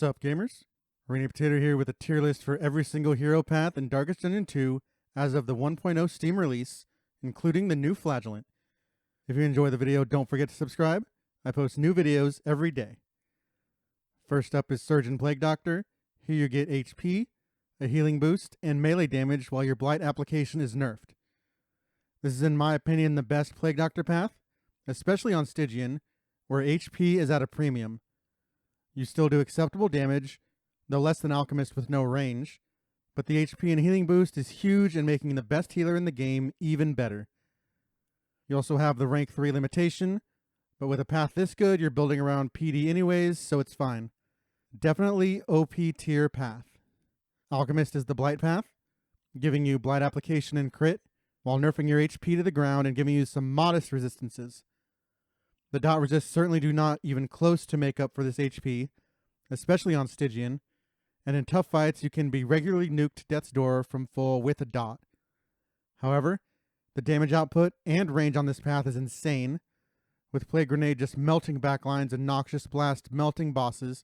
Sup gamers? Rainy Potato here with a tier list for every single hero path in Darkest Dungeon 2 as of the 1.0 Steam release, including the new Flagellant. If you enjoy the video, don't forget to subscribe. I post new videos every day. First up is Surgeon Plague Doctor. Here you get HP, a healing boost, and melee damage while your Blight application is nerfed. This is in my opinion the best Plague Doctor path, especially on Stygian, where HP is at a premium. You still do acceptable damage, though less than Alchemist with no range, but the HP and healing boost is huge and making the best healer in the game even better. You also have the rank 3 limitation, but with a path this good, you're building around PD anyways, so it's fine. Definitely OP tier path. Alchemist is the Blight path, giving you Blight application and crit, while nerfing your HP to the ground and giving you some modest resistances. The dot resists certainly do not even close to make up for this HP, especially on Stygian, and in tough fights you can be regularly nuked to death's door from full with a dot. However, the damage output and range on this path is insane, with Plague Grenade just melting backlines and Noxious Blast melting bosses,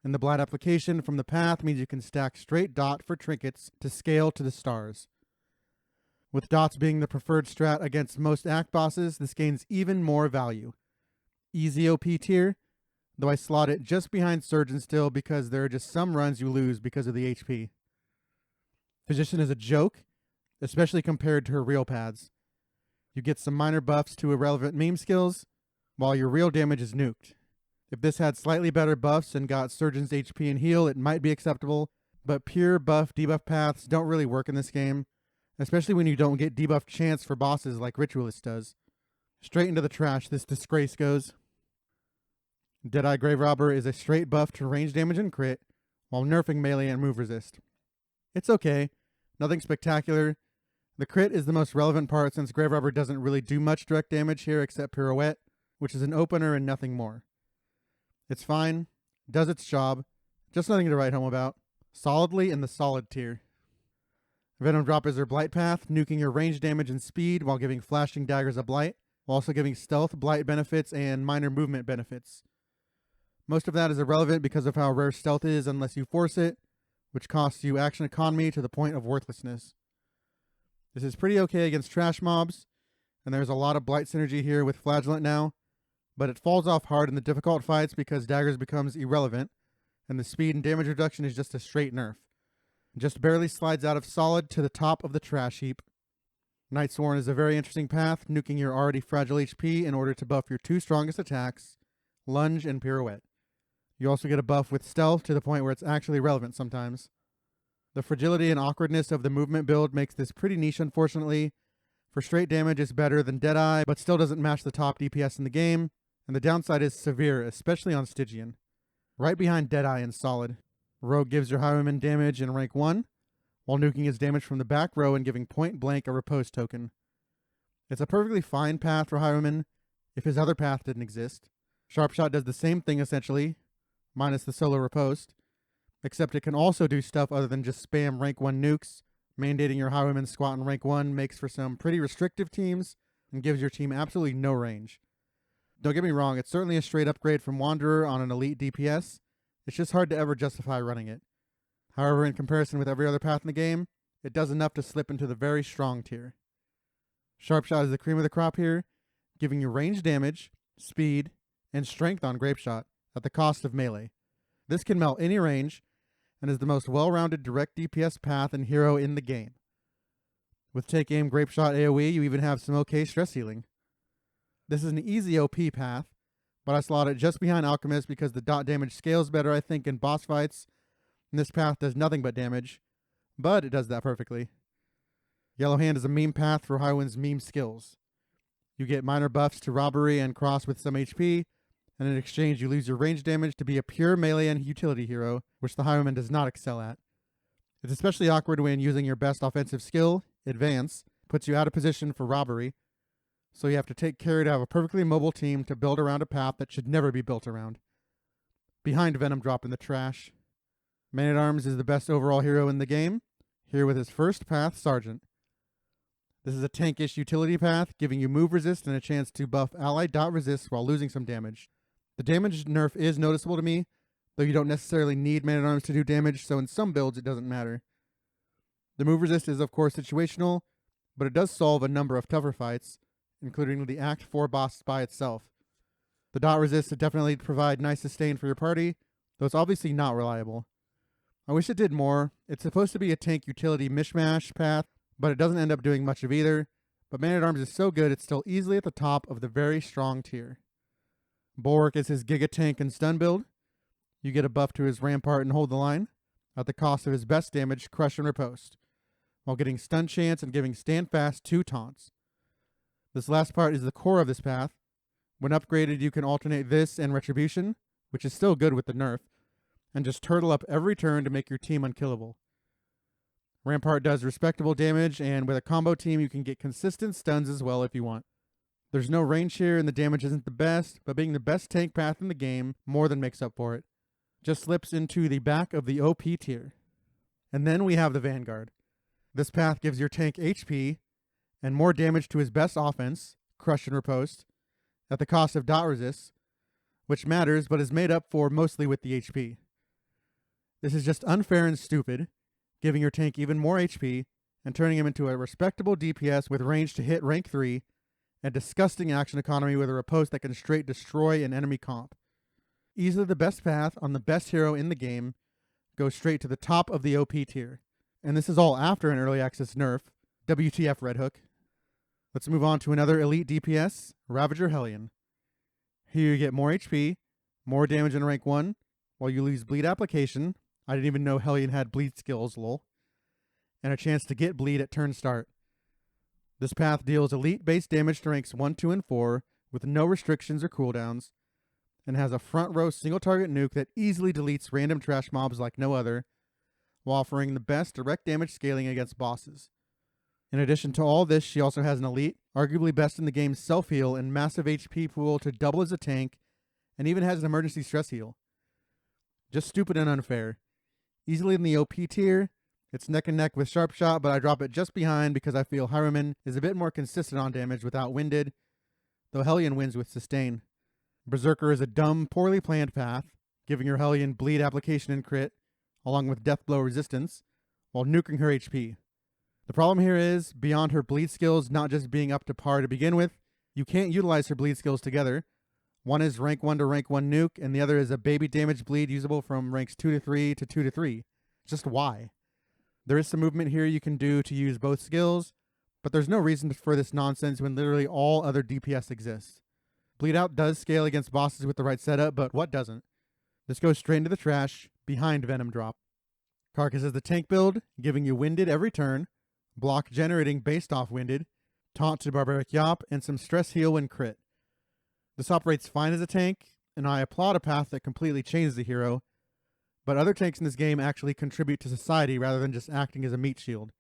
and the Blight application from the path means you can stack straight dot for trinkets to scale to the stars. With dots being the preferred strat against most act bosses, this gains even more value. Easy OP tier, though I slot it just behind Surgeon still because there are just some runs you lose because of the HP. Physician is a joke, especially compared to her real paths. You get some minor buffs to irrelevant meme skills, while your real damage is nuked. If this had slightly better buffs and got Surgeon's HP and heal, it might be acceptable, but pure buff debuff paths don't really work in this game, especially when you don't get debuff chance for bosses like Ritualist does. Straight into the trash this disgrace goes. Deadeye Grave Robber is a straight buff to range damage and crit, while nerfing melee and move resist. It's okay, nothing spectacular. The crit is the most relevant part since Grave Robber doesn't really do much direct damage here except Pirouette, which is an opener and nothing more. It's fine, does its job, just nothing to write home about. Solidly in the solid tier. Venom Drop is her Blight path, nuking your range damage and speed while giving Flashing Daggers a Blight, while also giving stealth, Blight benefits, and minor movement benefits. Most of that is irrelevant because of how rare stealth is unless you force it, which costs you action economy to the point of worthlessness. This is pretty okay against trash mobs, and there's a lot of Blight synergy here with Flagellant now, but it falls off hard in the difficult fights because Daggers becomes irrelevant, and the speed and damage reduction is just a straight nerf. It just barely slides out of solid to the top of the trash heap. Nightsworn is a very interesting path, nuking your already fragile HP in order to buff your two strongest attacks, Lunge and Pirouette. You also get a buff with stealth to the point where it's actually relevant sometimes. The fragility and awkwardness of the movement build makes this pretty niche unfortunately. For straight damage it's better than Deadeye, but still doesn't match the top DPS in the game, and the downside is severe, especially on Stygian. Right behind Deadeye in solid. Rogue gives your Highwayman damage in rank 1, while nuking his damage from the back row and giving point blank a repose token. It's a perfectly fine path for Highwayman if his other path didn't exist. Sharpshot does the same thing essentially, minus the solo riposte, except it can also do stuff other than just spam rank 1 nukes. Mandating your Highwayman squat in rank 1 makes for some pretty restrictive teams and gives your team absolutely no range. Don't get me wrong, it's certainly a straight upgrade from Wanderer on an elite DPS, it's just hard to ever justify running it. However, in comparison with every other path in the game, it does enough to slip into the very strong tier. Sharpshot is the cream of the crop here, giving you range damage, speed, and strength on Grapeshot at the cost of melee. This can melt any range, and is the most well-rounded direct DPS path and hero in the game. With Take Aim Grapeshot AoE, you even have some okay stress healing. This is an easy OP path, but I slot it just behind Alchemist because the dot damage scales better I think in boss fights, and this path does nothing but damage, but it does that perfectly. Yellow Hand is a meme path for Highwayman's meme skills. You get minor buffs to robbery and cross with some HP, and in exchange you lose your range damage to be a pure melee and utility hero, which the Highwayman does not excel at. It's especially awkward when using your best offensive skill, Advance, puts you out of position for robbery, so you have to take care to have a perfectly mobile team to build around a path that should never be built around. Behind Venom Drop in the trash. Man-at-Arms is the best overall hero in the game, here with his first path, Sergeant. This is a tankish utility path, giving you move resist and a chance to buff ally dot resist while losing some damage. The damage nerf is noticeable to me, though you don't necessarily need Man-at-Arms to do damage, so in some builds it doesn't matter. The move resist is of course situational, but it does solve a number of tougher fights, including the Act 4 boss by itself. The dot resist would definitely provide nice sustain for your party, though it's obviously not reliable. I wish it did more. It's supposed to be a tank utility mishmash path, but it doesn't end up doing much of either. But Man-at-Arms is so good it's still easily at the top of the very strong tier. Bulwark is his Giga Tank and stun build. You get a buff to his Rampart and Hold the Line, at the cost of his best damage, Crush and Riposte, while getting stun chance and giving Stand Fast 2 taunts. This last part is the core of this path. When upgraded, you can alternate this and Retribution, which is still good with the nerf, and just turtle up every turn to make your team unkillable. Rampart does respectable damage, and with a combo team you can get consistent stuns as well if you want. There's no range here and the damage isn't the best, but being the best tank path in the game more than makes up for it. Just slips into the back of the OP tier. And then we have the Vanguard. This path gives your tank HP and more damage to his best offense, Crush and Riposte, at the cost of dot resist, which matters but is made up for mostly with the HP. This is just unfair and stupid, giving your tank even more HP and turning him into a respectable DPS with range to hit rank 3 and disgusting action economy with a riposte that can straight destroy an enemy comp. Easily the best path on the best hero in the game, goes straight to the top of the OP tier. And this is all after an early access nerf, WTF Red Hook. Let's move on to another elite DPS, Ravager Hellion. Here you get more HP, more damage in rank 1, while you lose bleed application. I didn't even know Hellion had bleed skills, lol. And a chance to get bleed at turn start. This path deals elite base damage to ranks 1, 2, and 4 with no restrictions or cooldowns, and has a front row single target nuke that easily deletes random trash mobs like no other, while offering the best direct damage scaling against bosses. In addition to all this, she also has an elite, arguably best in the game self-heal and massive HP pool to double as a tank, and even has an emergency stress heal. Just stupid and unfair. Easily in the OP tier, it's neck and neck with Sharp Shot, but I drop it just behind because I feel Highwayman is a bit more consistent on damage without Winded, though Hellion wins with Sustain. Berserker is a dumb, poorly planned path, giving your Hellion bleed application and crit, along with death blow resistance, while nuking her HP. The problem here is, beyond her bleed skills not just being up to par to begin with, you can't utilize her bleed skills together. One is rank 1 to rank 1 nuke, and the other is a baby damage bleed usable from ranks 2 to 3 to 2 to 3. Just why? There is some movement here you can do to use both skills, but there's no reason for this nonsense when literally all other DPS exists. Bleed out does scale against bosses with the right setup, but what doesn't? This goes straight into the trash, behind Venom Drop. Carcass is the tank build, giving you Winded every turn, block generating based off Winded, taunt to Barbaric Yop, and some stress heal when crit. This operates fine as a tank, and I applaud a path that completely changes the hero, but other tanks in this game actually contribute to society rather than just acting as a meat shield.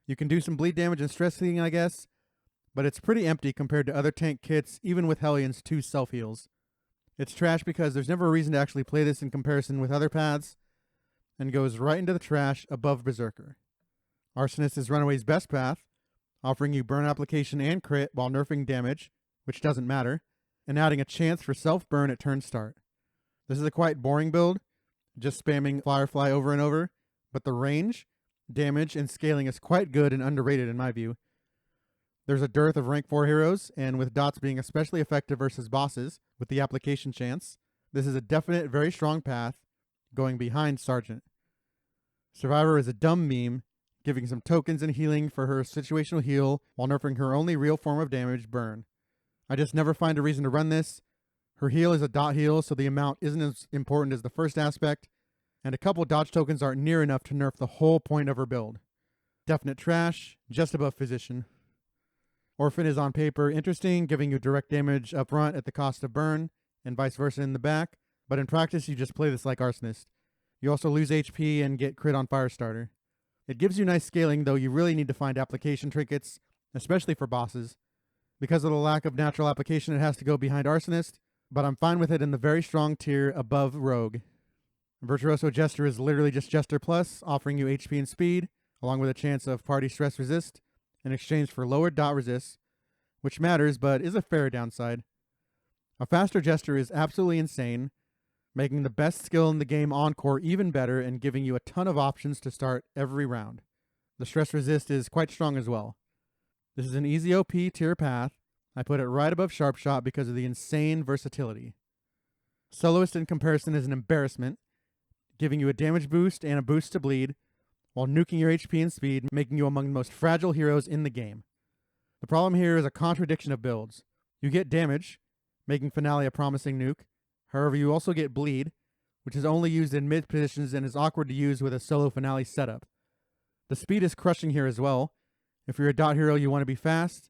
You can do some bleed damage and stress healing, I guess, but it's pretty empty compared to other tank kits, even with Hellion's 2 self-heals. It's trash because there's never a reason to actually play this in comparison with other paths, and goes right into the trash above Berserker. Arsonist is Runaway's best path, offering you burn application and crit while nerfing damage, which doesn't matter, and adding a chance for self-burn at turn start. This is a quite boring build, just spamming Firefly over and over, but the range, damage, and scaling is quite good and underrated in my view. There's a dearth of rank 4 heroes, and with dots being especially effective versus bosses with the application chance, this is a definite very strong path, going behind Sergeant. Survivor is a dumb meme, giving some tokens and healing for her situational heal while nerfing her only real form of damage, Burn. I just never find a reason to run this. Her heal is a dot heal, so the amount isn't as important as the first aspect, and a couple dodge tokens aren't near enough to nerf the whole point of her build. Definite trash, just above Physician. Orphan is on paper interesting, giving you direct damage up front at the cost of burn, and vice versa in the back, but in practice you just play this like Arsonist. You also lose HP and get crit on Firestarter. It gives you nice scaling, though you really need to find application trinkets, especially for bosses. Because of the lack of natural application, it has to go behind Arsonist, but I'm fine with it in the very strong tier above Rogue. Virtuoso Jester is literally just Jester Plus, offering you HP and speed, along with a chance of party stress resist, in exchange for lower dot resist, which matters but is a fair downside. A faster Jester is absolutely insane, making the best skill in the game Encore even better and giving you a ton of options to start every round. The stress resist is quite strong as well. This is an easy OP tier path. I put it right above Sharp Shot because of the insane versatility. Soloist in comparison is an embarrassment, giving you a damage boost and a boost to bleed, while nuking your HP and speed, making you among the most fragile heroes in the game. The problem here is a contradiction of builds. You get damage, making Finale a promising nuke. However, you also get bleed, which is only used in mid positions and is awkward to use with a solo Finale setup. The speed is crushing here as well. If you're a dot hero, you want to be fast,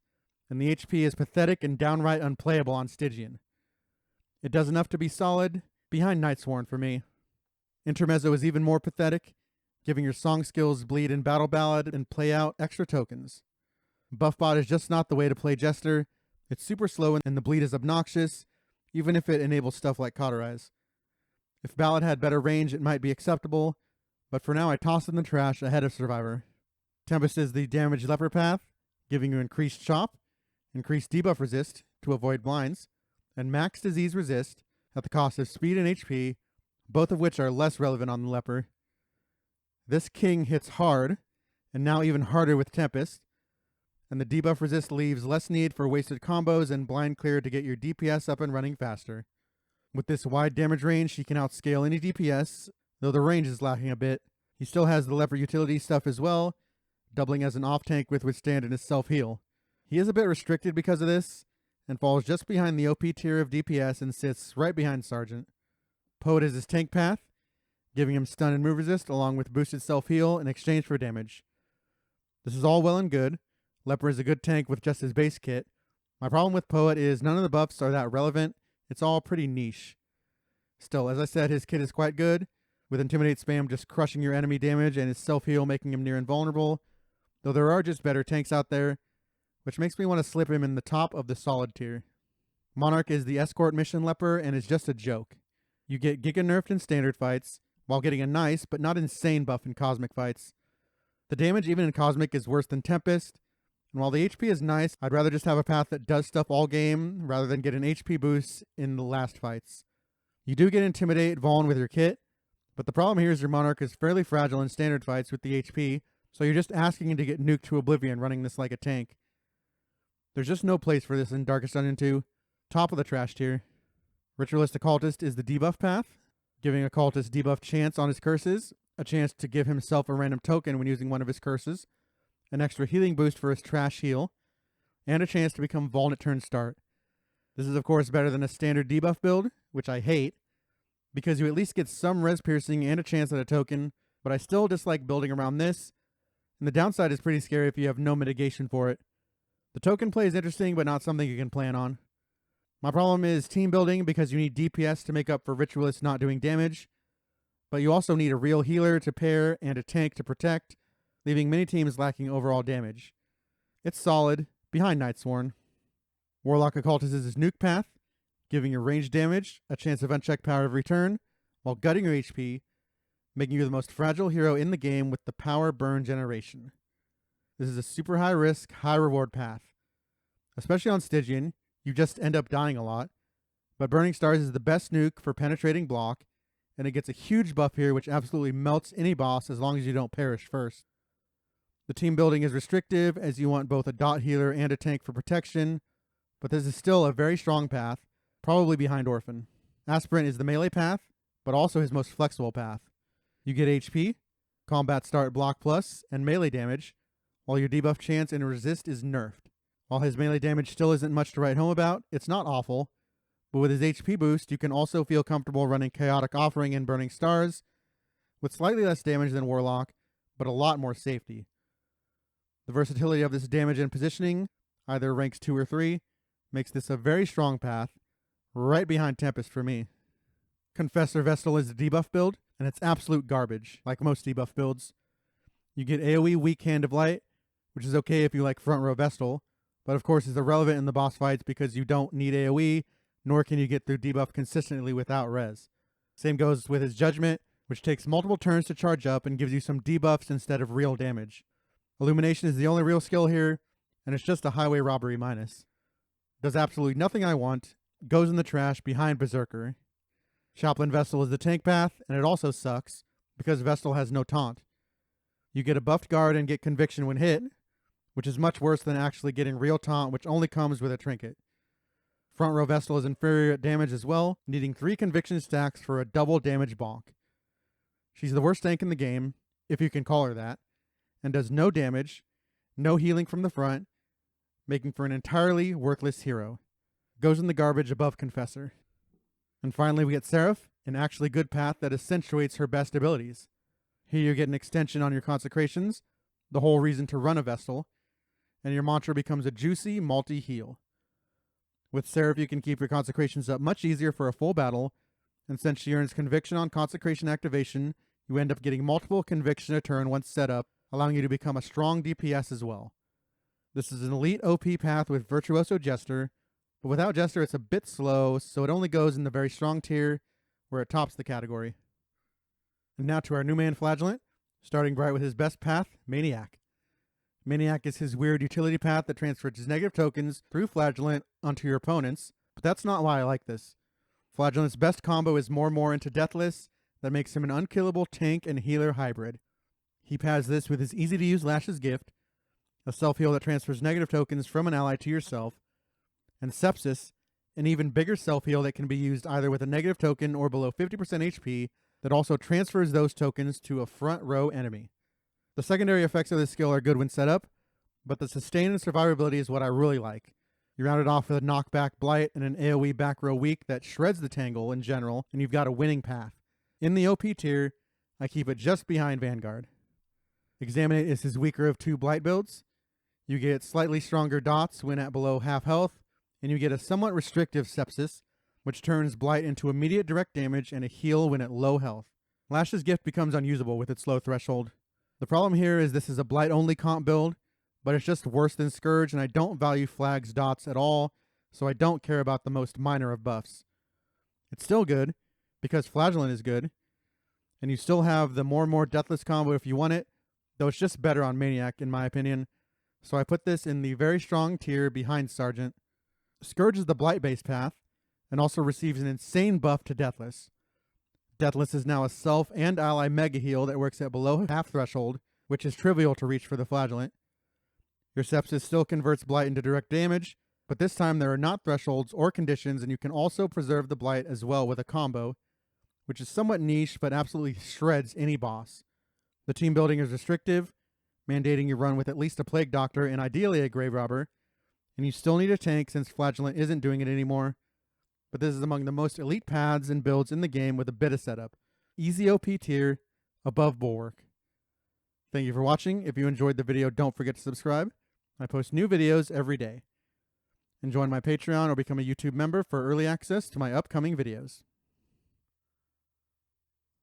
and the HP is pathetic and downright unplayable on Stygian. It does enough to be solid, behind Nightsworn for me. Intermezzo is even more pathetic, giving your song skills bleed in Battle Ballad and play out extra tokens. Buffbot is just not the way to play Jester. It's super slow and the bleed is obnoxious, even if it enables stuff like Cauterize. If Ballad had better range, it might be acceptable, but for now I toss it in the trash ahead of Survivor. Tempest is the damage Leper path, giving you increased chop, increased debuff resist to avoid blinds, and max disease resist at the cost of speed and HP, both of which are less relevant on the Leper. This king hits hard, and now even harder with Tempest, and the debuff resist leaves less need for wasted combos and blind clear to get your DPS up and running faster. With this wide damage range, he can outscale any DPS, though the range is lacking a bit. He still has the Leper utility stuff as well, doubling as an off-tank with Withstand and his self-heal. He is a bit restricted because of this, and falls just behind the OP tier of DPS and sits right behind Sergeant. Poet is his tank path, giving him stun and move resist along with boosted self-heal in exchange for damage. This is all well and good. Leper is a good tank with just his base kit. My problem with Poet is none of the buffs are that relevant. It's all pretty niche. Still, as I said, his kit is quite good, with Intimidate spam just crushing your enemy damage and his self-heal making him near invulnerable, though there are just better tanks out there, which makes me want to slip him in the top of the solid tier. Monarch is the escort mission Leper and is just a joke. You get Giga nerfed in standard fights, while getting a nice but not insane buff in cosmic fights. The damage even in cosmic is worse than Tempest, and while the HP is nice, I'd rather just have a path that does stuff all game rather than get an HP boost in the last fights. You do get Intimidate Vaughn with your kit, but the problem here is your Monarch is fairly fragile in standard fights with the HP, so you're just asking him to get nuked to oblivion running this like a tank. There's just no place for this in Darkest Dungeon 2. Top of the trash tier. Ritualist Occultist is the debuff path, giving Occultist debuff chance on his curses, a chance to give himself a random token when using one of his curses, an extra healing boost for his trash heal, and a chance to become Vuln at turn start. This is of course better than a standard debuff build, which I hate, because you at least get some res piercing and a chance at a token, but I still dislike building around this, and the downside is pretty scary if you have no mitigation for it. The token play is interesting, but not something you can plan on. My problem is team building because you need DPS to make up for Ritualists not doing damage, but you also need a real healer to pair and a tank to protect, leaving many teams lacking overall damage. It's solid, behind Nightsworn. Warlock Occultist is his nuke path, giving you range damage, a chance of unchecked power every turn, while gutting your HP, making you the most fragile hero in the game with the power burn generation. This is a super high risk, high reward path. Especially on Stygian, you just end up dying a lot, but Burning Stars is the best nuke for penetrating block, and it gets a huge buff here which absolutely melts any boss as long as you don't perish first. The team building is restrictive as you want both a dot healer and a tank for protection, but this is still a very strong path, probably behind Orphan. Aspirant is the melee path, but also his most flexible path. You get HP, combat start block plus, and melee damage, while your debuff chance and resist is nerfed. While his melee damage still isn't much to write home about, it's not awful, but with his HP boost, you can also feel comfortable running Chaotic Offering and Burning Stars, with slightly less damage than Warlock, but a lot more safety. The versatility of this damage and positioning, either ranks 2 or 3, makes this a very strong path, right behind Tempest for me. Confessor Vestal is a debuff build, and it's absolute garbage, like most debuff builds. You get AoE Weak Hand of Light, which is okay if you like front row Vestal, but of course is irrelevant in the boss fights because you don't need AoE, nor can you get through debuff consistently without res. Same goes with his Judgment, which takes multiple turns to charge up and gives you some debuffs instead of real damage. Illumination is the only real skill here, and it's just a highway robbery minus. Does absolutely nothing I want, goes in the trash behind Berserker. Chaplain Vestal is the tank path, and it also sucks because Vestal has no taunt. You get a buffed guard and get conviction when hit, which is much worse than actually getting real taunt, which only comes with a trinket. Front row Vestal is inferior at damage as well, needing 3 conviction stacks for a double damage bonk. She's the worst tank in the game, if you can call her that, and does no damage, no healing from the front, making for an entirely worthless hero. Goes in the garbage above Confessor. And finally we get Seraph, an actually good path that accentuates her best abilities. Here you get an extension on your consecrations, the whole reason to run a Vestal, and your mantra becomes a juicy, malty heal. With Seraph you can keep your consecrations up much easier for a full battle, and since she earns conviction on consecration activation, you end up getting multiple conviction a turn once set up, allowing you to become a strong DPS as well. This is an elite OP path with Virtuoso Jester, but without Jester it's a bit slow, so it only goes in the very strong tier, where it tops the category. And now to our new man Flagellant, starting right with his best path, Maniac. Maniac is his weird utility path that transfers his negative tokens through Flagellant onto your opponents, but that's not why I like this. Flagellant's best combo is more into Deathless, that makes him an unkillable tank and healer hybrid. He pads this with his easy-to-use Lash's Gift, a self-heal that transfers negative tokens from an ally to yourself, and Sepsis, an even bigger self-heal that can be used either with a negative token or below 50% HP that also transfers those tokens to a front row enemy. The secondary effects of this skill are good when set up, but the sustain and survivability is what I really like. You round it off with a knockback Blight and an AoE back row weak that shreds the Tangle in general, and you've got a winning path. In the OP tier, I keep it just behind Vanguard. Examinate is his weaker of 2 Blight builds. You get slightly stronger dots when at below half health, and you get a somewhat restrictive Sepsis, which turns Blight into immediate direct damage and a heal when at low health. Lash's Gift becomes unusable with its low threshold. The problem here is this is a Blight-only comp build, but it's just worse than Scourge, and I don't value Flag's dots at all, so I don't care about the most minor of buffs. It's still good, because Flagellant is good, and you still have the more Deathless combo if you want it, though it's just better on Maniac in my opinion, so I put this in the very strong tier behind Sergeant. Scourge is the Blight-based path, and also receives an insane buff to Deathless. Deathless is now a self and ally mega heal that works at below half threshold, which is trivial to reach for the Flagellant. Your Sepsis still converts Blight into direct damage, but this time there are not thresholds or conditions, and you can also preserve the Blight as well with a combo, which is somewhat niche but absolutely shreds any boss. The team building is restrictive, mandating you run with at least a Plague Doctor and ideally a Grave Robber, and you still need a tank since Flagellant isn't doing it anymore, but this is among the most elite paths and builds in the game with a bit of setup. Easy OP tier, above Bulwark. Thank you for watching. If you enjoyed the video, don't forget to subscribe. I post new videos every day. And join my Patreon or become a YouTube member for early access to my upcoming videos.